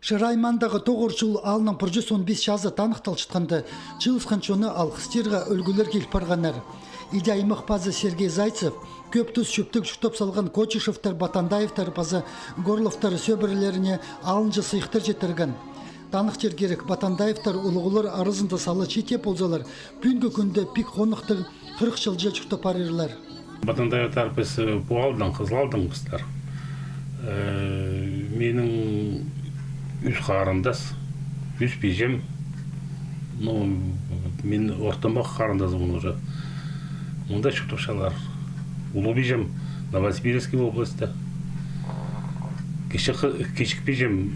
Шыраймандағы 9 жыл алының 115 жазы танықтал шытқанды, жылысқаншоны алқыстырға өлгілер келіп барғанар. Идеаймық базы Сергей Зайцев, көп тұз шөптік жұқтап салған Кочешевтар, Батандаевтар, базы Горловтар сөбірлеріне алынжы сыйықтар жетірген. Танық жергерек Батандаевтар ұлығылар арызында салы чете болзалар, бүгінгі күнде пик қонықтың 40 жыл жел жұқтап барырлар. Батандаевтар біз бұғалдан, қызылалдан қыстар. Менің үш қарындас, үш бейжем, мен ортамақ қарындасым уже. Мұнда шықтықшалар. Улы бейжем, Новосибирский областы. Кешік бейжем,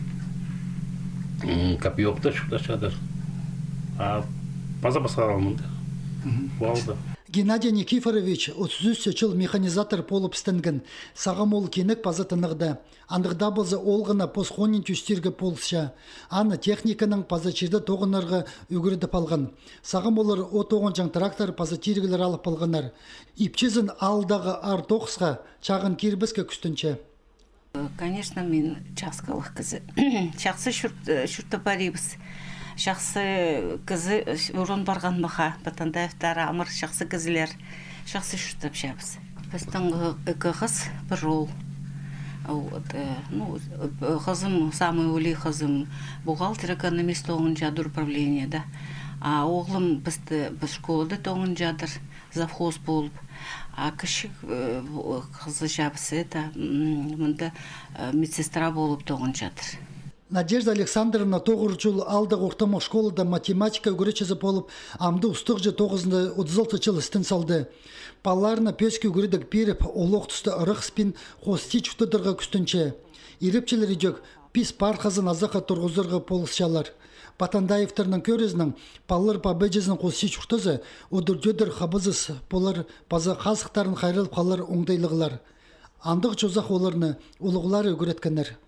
Копьевта шықтықшадыр. База басқар алмында. Бұғалды. Геннадий Никифорович 33 жыл механизатор болып істінген. Сағам ол кенік база тынығды. Андығда базы олғына посхонин түстерге болсша. Аны техниканың база черді тоғынарға үгірді палған. Сағам олар о тоғын жаң трактор база тергілер алып палғанар. Ипчезін алдағы ар-тоқысқа чағын кербізге күстінші. Конечно, мен часкалық кізі. Шақсы шүрті барибіз. Шақсы кізі ұрын барған мұға, Батандаевтар, амыр шақсы кізілер, шақсы шүртіп шабыз. Біздің қыз бір ол. Қызым, самый өлі қызым, бухгалтер экономист оғын жадыр управлениеда. Оғлым бізді школада тоғын жадыр, завхоз болып. Кіші қызы жабысы, мұнда медсестра болып тоғын жадыр. Надежда Александровна 9 жыл алдық ортамақ школада математика үгіречізі болып, амды ұстық жы 9-36 жыл істін салды. Баларына пөскі үгірідік беріп, олық түсті ұрық спин қости чүктідірға күстінші. Ерепчелері жөк, пис парқазын азақа тұрғызырға полысшалар. Батандаевтарның көрізінің балар бабэджізінің қости чүктізі, одыр жөдір қабызыз болар база қазықтарын қайрылып қалар оңдайлығылар. Андық жозақ оларыны ұлығылар үгіреткенер.